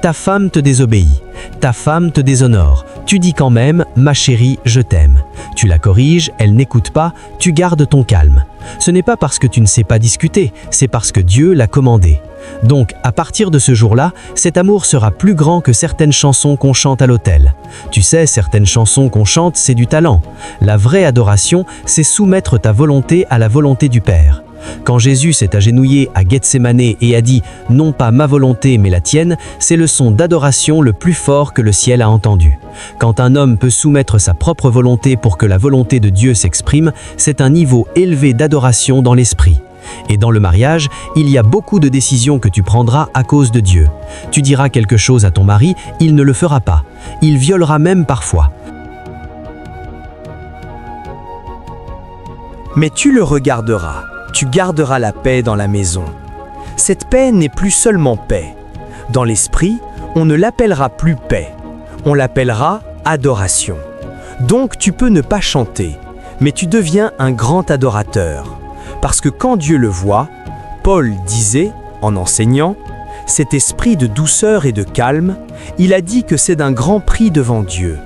Speaker 2: Ta femme te désobéit, ta femme te déshonore, tu dis quand même « ma chérie, je t'aime ». Tu la corriges, elle n'écoute pas, tu gardes ton calme. Ce n'est pas parce que tu ne sais pas discuter, c'est parce que Dieu l'a commandé. Donc, à partir de ce jour-là, cet amour sera plus grand que certaines chansons qu'on chante à l'autel. Tu sais, certaines chansons qu'on chante, c'est du talent. La vraie adoration, c'est soumettre ta volonté à la volonté du Père. Quand Jésus s'est agenouillé à Gethsémane et a dit « Non pas ma volonté mais la tienne », c'est le son d'adoration le plus fort que le ciel a entendu. Quand un homme peut soumettre sa propre volonté pour que la volonté de Dieu s'exprime, c'est un niveau élevé d'adoration dans l'esprit. Et dans le mariage, il y a beaucoup de décisions que tu prendras à cause de Dieu. Tu diras quelque chose à ton mari, il ne le fera pas. Il violera même parfois.
Speaker 1: Mais tu le regarderas, tu garderas la paix dans la maison. Cette paix n'est plus seulement paix. Dans l'esprit, on ne l'appellera plus paix, on l'appellera adoration. Donc tu peux ne pas chanter, mais tu deviens un grand adorateur. Parce que quand Dieu le voit, Paul disait, en enseignant, « Cet esprit de douceur et de calme, il a dit que c'est d'un grand prix devant Dieu. »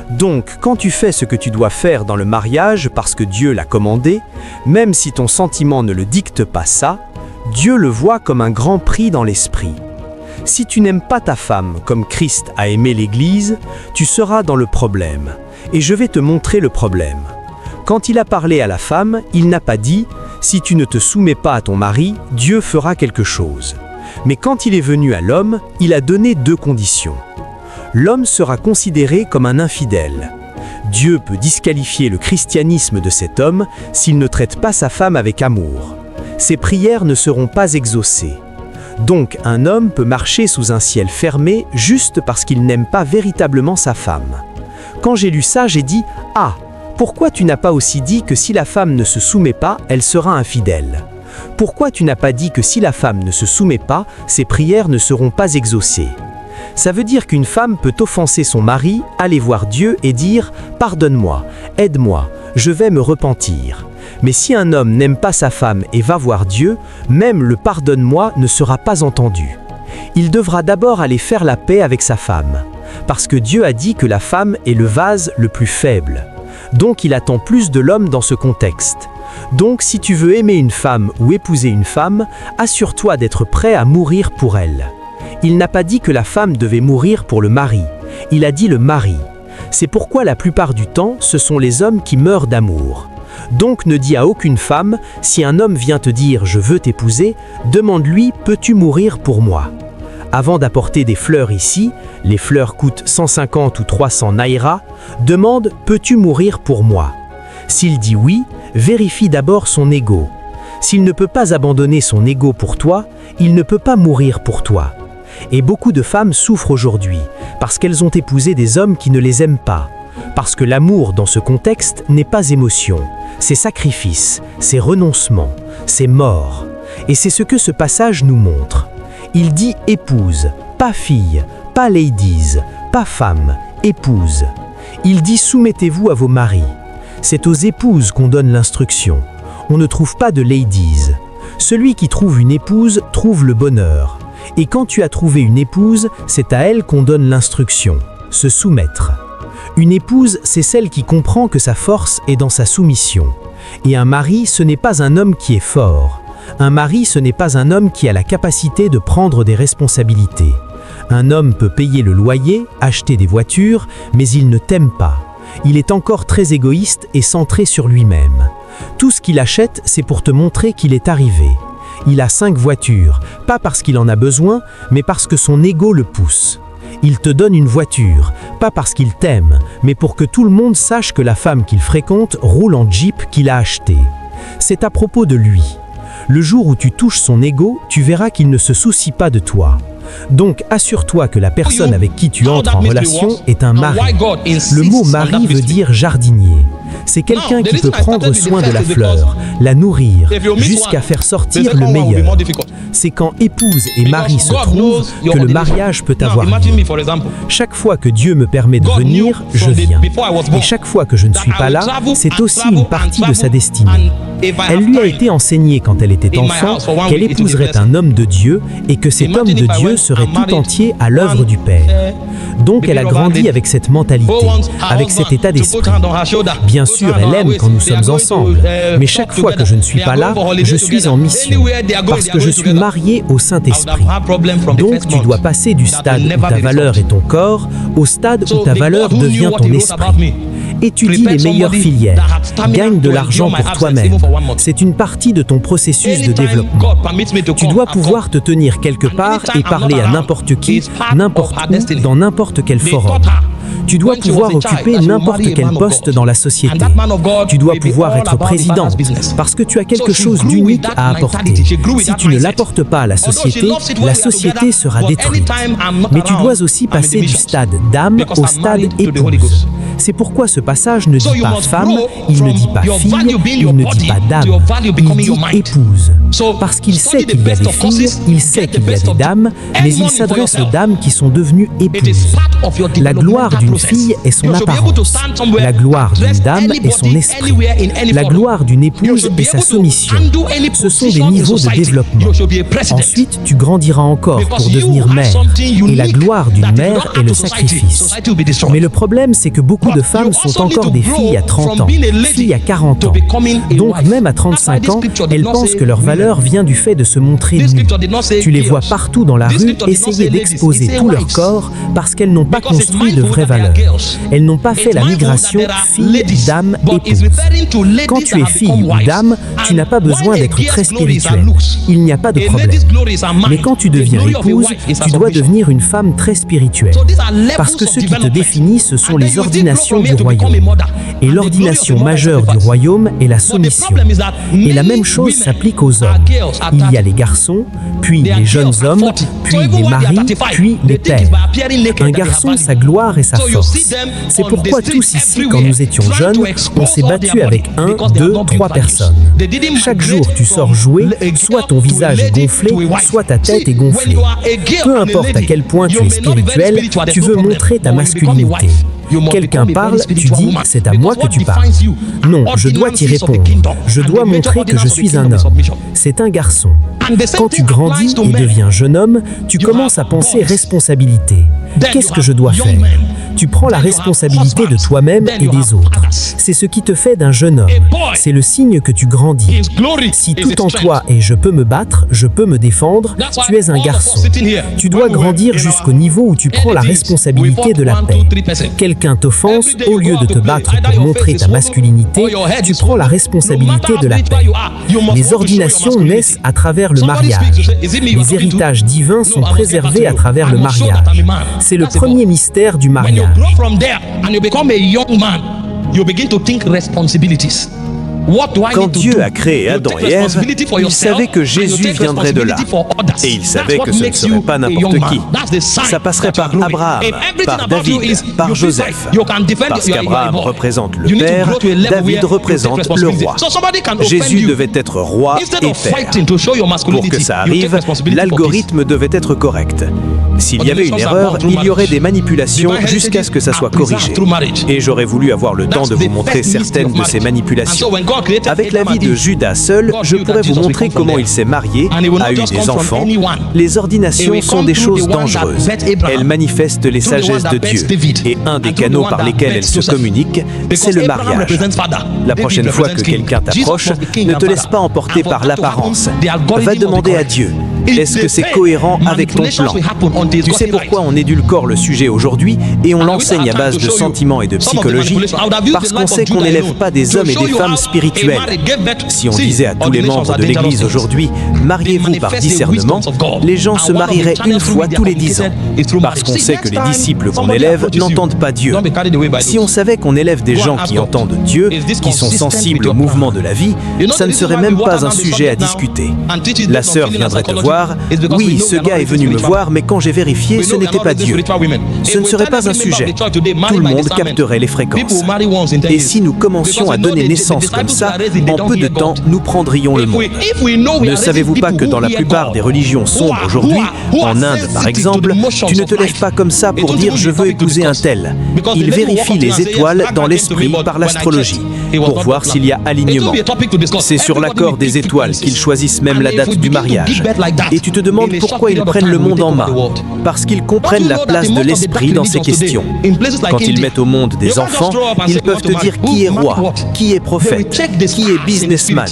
Speaker 1: Donc, quand tu fais ce que tu dois faire dans le mariage parce que Dieu l'a commandé, même si ton sentiment ne le dicte pas ça, Dieu le voit comme un grand prix dans l'esprit. Si tu n'aimes pas ta femme comme Christ a aimé l'Église, tu seras dans le problème. Et je vais te montrer le problème. Quand il a parlé à la femme, il n'a pas dit « Si tu ne te soumets pas à ton mari, Dieu fera quelque chose ». Mais quand il est venu à l'homme, il a donné deux conditions. L'homme sera considéré comme un infidèle. Dieu peut disqualifier le christianisme de cet homme s'il ne traite pas sa femme avec amour. Ses prières ne seront pas exaucées. Donc un homme peut marcher sous un ciel fermé juste parce qu'il n'aime pas véritablement sa femme. Quand j'ai lu ça, j'ai dit « Ah, pourquoi tu n'as pas aussi dit que si la femme ne se soumet pas, elle sera infidèle ? Pourquoi tu n'as pas dit que si la femme ne se soumet pas, ses prières ne seront pas exaucées ?» Ça veut dire qu'une femme peut offenser son mari, aller voir Dieu et dire « Pardonne-moi, aide-moi, je vais me repentir ». Mais si un homme n'aime pas sa femme et va voir Dieu, même le « Pardonne-moi » ne sera pas entendu. Il devra d'abord aller faire la paix avec sa femme, parce que Dieu a dit que la femme est le vase le plus faible. Donc il attend plus de l'homme dans ce contexte. Donc si tu veux aimer une femme ou épouser une femme, assure-toi d'être prêt à mourir pour elle. Il n'a pas dit que la femme devait mourir pour le mari, il a dit le mari. C'est pourquoi la plupart du temps, ce sont les hommes qui meurent d'amour. Donc ne dis à aucune femme, si un homme vient te dire « je veux t'épouser », demande-lui « peux-tu mourir pour moi ?» Avant d'apporter des fleurs ici, les fleurs coûtent 150 ou 300 naira, demande « peux-tu mourir pour moi ?» S'il dit oui, vérifie d'abord son ego. S'il ne peut pas abandonner son ego pour toi, il ne peut pas mourir pour toi. Et beaucoup de femmes souffrent aujourd'hui, parce qu'elles ont épousé des hommes qui ne les aiment pas. Parce que l'amour dans ce contexte n'est pas émotion, c'est sacrifice, c'est renoncement, c'est mort. Et c'est ce que ce passage nous montre. Il dit épouse, pas fille, pas ladies, pas femme, épouse. Il dit soumettez-vous à vos maris. C'est aux épouses qu'on donne l'instruction. On ne trouve pas de ladies. Celui qui trouve une épouse trouve le bonheur. Et quand tu as trouvé une épouse, c'est à elle qu'on donne l'instruction, se soumettre. Une épouse, c'est celle qui comprend que sa force est dans sa soumission. Et un mari, ce n'est pas un homme qui est fort. Un mari, ce n'est pas un homme qui a la capacité de prendre des responsabilités. Un homme peut payer le loyer, acheter des voitures, mais il ne t'aime pas. Il est encore très égoïste et centré sur lui-même. Tout ce qu'il achète, c'est pour te montrer qu'il est arrivé. Il a 5 voitures, pas parce qu'il en a besoin, mais parce que son ego le pousse.
Speaker 2: Il te donne une voiture, pas parce qu'il t'aime, mais pour que tout le monde sache que la femme qu'il fréquente roule en Jeep qu'il a acheté. C'est à propos de lui. Le jour où tu touches son ego, tu verras qu'il ne se soucie pas de toi. Donc assure-toi que la personne avec qui tu entres en relation est un mari. Le mot mari veut dire jardinier. C'est quelqu'un qui peut prendre soin de la fleur, la nourrir, jusqu'à faire sortir le meilleur. C'est quand épouse et mari se trouvent que le mariage peut avoir lieu. Chaque fois que Dieu me permet de venir, je viens. Et chaque fois que je ne suis pas là, c'est aussi une partie de sa destinée. Elle lui a été enseignée quand elle était enfant qu'elle épouserait un homme de Dieu et que cet homme de Dieu serait tout entier à l'œuvre du Père. Donc elle a grandi avec cette mentalité, avec cet état d'esprit. Bien sûr, elle aime quand nous sommes ensemble, mais chaque fois que je ne suis pas là, je suis en mission, parce que je suis marié au Saint-Esprit. Donc tu dois passer du stade où ta valeur est ton corps, au stade où ta valeur devient ton esprit. Étudie les meilleures filières, gagne de l'argent pour toi-même. C'est une partie de ton processus de développement. Tu dois pouvoir te tenir quelque part et parler à n'importe qui, n'importe où, dans n'importe quel forum. Tu dois pouvoir occuper n'importe quel poste dans la société. Tu dois pouvoir être président, parce que tu as quelque chose d'unique à apporter. Si tu ne l'apportes pas à la société sera détruite. Mais tu dois aussi passer du stade d'âme au stade épouse. C'est pourquoi ce passage ne dit pas femme, il ne dit pas fille, il ne dit pas dame, il dit épouse. Parce qu'il sait qu'il y a des filles, il sait qu'il y a des dames, mais il s'adresse aux dames qui sont devenues épouses. La gloire d'une fille est son apparence. La gloire d'une dame est son esprit. La gloire d'une épouse est sa soumission. Ce sont des niveaux de développement. Ensuite, tu grandiras encore pour devenir mère. Et la gloire d'une mère est le sacrifice. Mais le problème, c'est que beaucoup de femmes sont encore des filles à 30 ans, filles à 40 ans. Donc même à 35 ans, elles pensent que leur valeur vient du fait de se montrer nues. Tu les vois partout dans la rue essayer d'exposer tout leur corps parce qu'elles n'ont pas construit de vraies valeurs. Elles n'ont pas fait la migration fille, dame, épouse. Quand tu es fille ou dame, tu n'as pas besoin d'être très spirituelle. Il n'y a pas de problème. Mais quand tu deviens épouse, tu dois devenir une femme très spirituelle. Parce que ce qui te définit, ce sont les ordinations du royaume. Et l'ordination majeure du royaume est la soumission. Et la même chose s'applique aux hommes. Il y a les garçons, puis les jeunes hommes, puis les maris, puis les pères. Un garçon, sa gloire et sa force. C'est pourquoi tous ici, quand nous étions jeunes, on s'est battu avec 1, 2, 3 personnes. Chaque jour, tu sors jouer, soit ton visage est gonflé, soit ta tête est gonflée. Peu importe à quel point tu es spirituel, tu veux montrer ta masculinité. Quelqu'un parle, tu dis « c'est à moi que tu parles ». Non, je dois t'y répondre. Je dois montrer que je suis un homme. C'est un garçon. Quand tu grandis et deviens jeune homme, tu commences à penser responsabilité. Qu'est-ce que je dois faire? Tu prends la responsabilité de toi-même et des autres. C'est ce qui te fait d'un jeune homme. C'est le signe que tu grandis. Si tout en toi est « je peux me battre, je peux me défendre », tu es un garçon. Tu dois grandir jusqu'au niveau où tu prends la responsabilité de la paix. Quelqu'un t'offense, au lieu de te battre pour montrer ta masculinité, tu prends la responsabilité de la paix. Les ordinations naissent à travers le mariage. Les héritages divins sont préservés à travers le mariage. C'est le premier mystère du mariage.
Speaker 3: Quand Dieu a créé Adam et Ève, il savait que Jésus viendrait de là. Et il savait que ce ne serait pas n'importe qui. Ça passerait par Abraham, par David, par Joseph. Parce qu'Abraham représente le Père, David représente le roi. Jésus devait être roi et père. Pour que ça arrive, l'algorithme devait être correct. S'il y avait une erreur, il y aurait des manipulations jusqu'à ce que ça soit corrigé. Et j'aurais voulu avoir le temps de vous montrer certaines de ces manipulations. Avec la vie de Judas seul, je pourrais vous montrer comment il s'est marié, a eu des enfants. Les ordinations sont des choses dangereuses. Elles manifestent les sagesses de Dieu. Et un des canaux par lesquels elles se communiquent, c'est le mariage. La prochaine fois que quelqu'un t'approche, ne te laisse pas emporter par l'apparence. Va demander à Dieu.
Speaker 2: Est-ce que c'est cohérent avec ton plan? Tu sais pourquoi on édulcore le sujet aujourd'hui et on l'enseigne à base de sentiments et de psychologie? Parce qu'on sait qu'on n'élève pas des hommes et des femmes spirituels. Si on disait à tous les membres de l'Église aujourd'hui, mariez-vous par discernement, les gens se marieraient une fois tous les 10 ans. Parce qu'on sait que les disciples qu'on élève n'entendent pas Dieu. Si on savait qu'on élève des gens qui entendent Dieu, qui sont sensibles au mouvement de la vie, ça ne serait même pas un sujet à discuter. La sœur viendrait te voir, oui, ce gars est venu me voir, mais quand j'ai vérifié, ce n'était pas Dieu. Ce ne serait pas un sujet. Tout le monde capterait les fréquences. Et si nous commencions à donner naissance comme ça, en peu de temps, nous prendrions le monde. Ne savez-vous pas que dans la plupart des religions sombres aujourd'hui, en Inde par exemple, tu ne te lèves pas comme ça pour dire « je veux épouser un tel ». Ils vérifient les étoiles dans l'esprit par l'astrologie, pour voir s'il y a alignement. C'est sur l'accord des étoiles qu'ils choisissent même la date du mariage. Et tu te demandes pourquoi ils prennent le monde en main. Parce qu'ils comprennent la place de l'esprit dans ces questions. Quand ils mettent au monde des enfants, ils peuvent te dire qui est roi, qui est prophète, qui est businessman.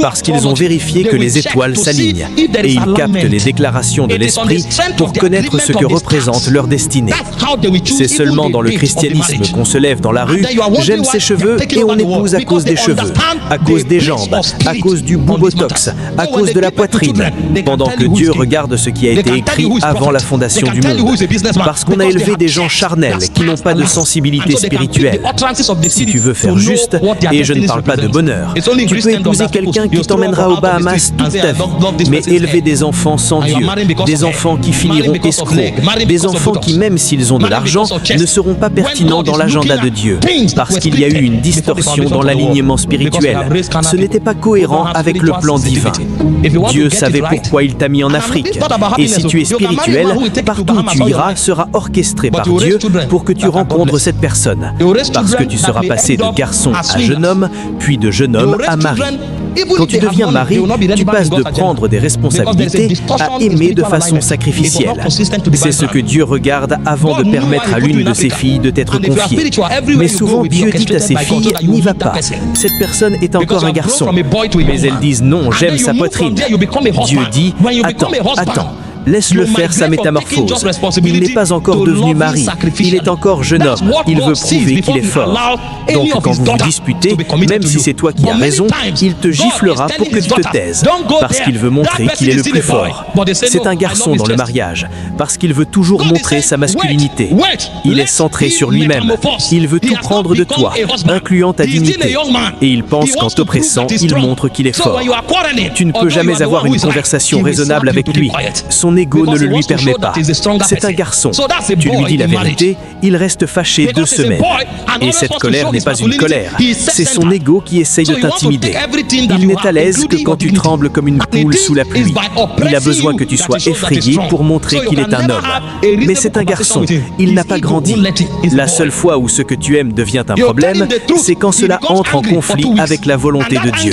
Speaker 2: Parce qu'ils ont vérifié que les étoiles s'alignent. Et ils captent les déclarations de l'esprit pour connaître ce que représente leur destinée. C'est seulement dans le christianisme qu'on se lève dans la rue, j'aime ses cheveux et on épouse à cause des cheveux, à cause des jambes, à cause du botox, à cause de la poitrine, pendant que Dieu regarde ce qui a été écrit avant la fondation du monde. Parce qu'on a élevé des gens charnels qui n'ont pas de sensibilité spirituelle. Si tu veux faire juste, et je ne parle pas de bonheur, tu peux épouser quelqu'un qui t'emmènera aux Bahamas toute ta vie, mais élever des enfants sans Dieu, des enfants qui finiront escrocs, des enfants qui, même s'ils ont de l'argent, ne seront pas pertinents dans l'agenda de Dieu, parce qu'il y a eu une distorsion dans l'alignement spirituel. Ce n'était pas cohérent avec le plan divin. Dieu savait pourquoi il t'a mis en Afrique. Et si tu es spirituel, partout où tu iras sera orchestré par Dieu pour que tu rencontres cette personne. Parce que tu seras passé de garçon à jeune homme, puis de jeune homme à mari. Quand tu deviens mari, tu passes de prendre des responsabilités à aimer de façon sacrificielle. C'est ce que Dieu regarde avant de permettre à l'une de ses filles de t'être confiée. Mais souvent, Dieu dit à ses filles, n'y va pas. Cette personne est encore un garçon. Mais elles disent non, j'aime sa poitrine. Dieu dit, attends. Laisse-le faire sa métamorphose. Il n'est pas encore devenu mari. Il est encore jeune homme. Il veut prouver qu'il est fort. Donc quand vous vous disputez, même si c'est toi qui as raison, il te giflera pour que tu te taises. Parce qu'il veut montrer qu'il est le plus fort. C'est un garçon dans le mariage. Parce qu'il veut toujours montrer sa masculinité. Il est centré sur lui-même. Il veut tout prendre de toi, incluant ta dignité. Et il pense qu'en t'oppressant, il montre qu'il est fort. Tu ne peux jamais avoir une conversation raisonnable avec lui. Son ego ne le lui permet pas. C'est un garçon. Tu lui dis la vérité, il reste fâché 2 semaines. Et cette colère n'est pas une colère. C'est son ego qui essaye de t'intimider. Il n'est à l'aise que quand tu trembles comme une poule sous la pluie. Il a besoin que tu sois effrayé pour montrer qu'il est un homme. Mais c'est un garçon. Il n'a pas grandi. La seule fois où ce que tu aimes devient un problème, c'est quand cela entre en conflit avec la volonté de Dieu.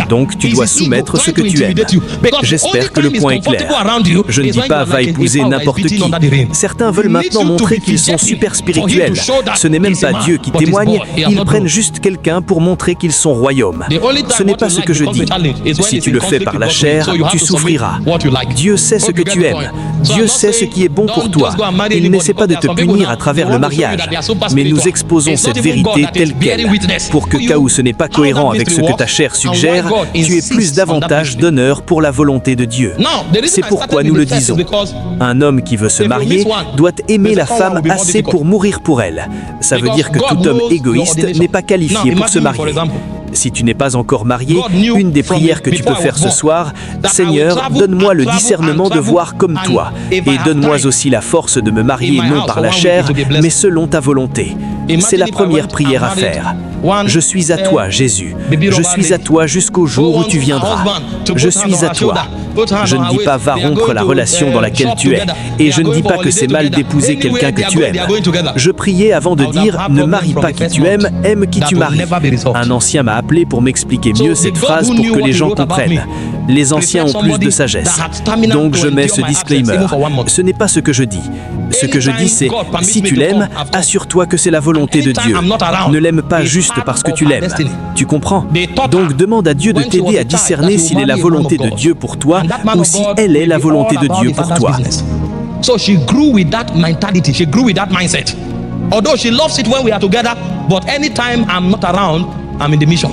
Speaker 2: Donc tu dois soumettre ce que tu aimes. J'espère que le point est clair. Je ne dis pas va épouser n'importe qui. Certains veulent maintenant montrer qu'ils sont super spirituels. Ce n'est même pas Dieu qui témoigne, ils prennent juste quelqu'un pour montrer qu'ils sont royaume. Ce n'est pas ce que je dis. Si tu le fais par la chair, tu souffriras. Dieu sait ce que tu aimes. Dieu sait ce qui est bon pour toi. Il n'essaie pas de te punir à travers le mariage. Mais nous exposons cette vérité telle qu'elle, pour que, cas où ce n'est pas cohérent avec ce que ta chair suggère, tu aies plus d'avantages d'honneur pour la volonté de Dieu. C'est pourquoi nous le disons. Un homme qui veut se marier doit aimer la femme assez pour mourir pour elle. Ça veut dire que tout homme égoïste n'est pas qualifié pour se marier. Si tu n'es pas encore marié, une des prières que tu peux faire ce soir, Seigneur, donne-moi le discernement de voir comme toi, et donne-moi aussi la force de me marier non par la chair, mais selon ta volonté. C'est la première prière à faire. Je suis à toi, Jésus. Je suis à toi jusqu'au jour où tu viendras. Je suis à toi. Je ne dis pas va rompre la relation dans laquelle tu es, et je ne dis pas que c'est mal d'épouser quelqu'un que tu aimes. Je priais avant de dire ne marie pas qui tu aimes, aime qui tu maries. Un ancien m'a appelé pour m'expliquer mieux cette phrase pour que les gens comprennent. Les anciens ont plus de sagesse. Donc je mets ce disclaimer. Ce n'est pas ce que je dis. Ce que je dis, c'est, si tu l'aimes, assure-toi que c'est la volonté de Dieu. Ne l'aime pas juste parce que tu l'aimes. Tu comprends? Donc demande à Dieu de t'aider à discerner s'il est la volonté de Dieu pour toi ou si elle est la volonté de Dieu pour toi.
Speaker 4: So she grew with that mentality, she grew with that mindset. Although she loves it when we are together, but anytime I'm not around, I'm in the mission.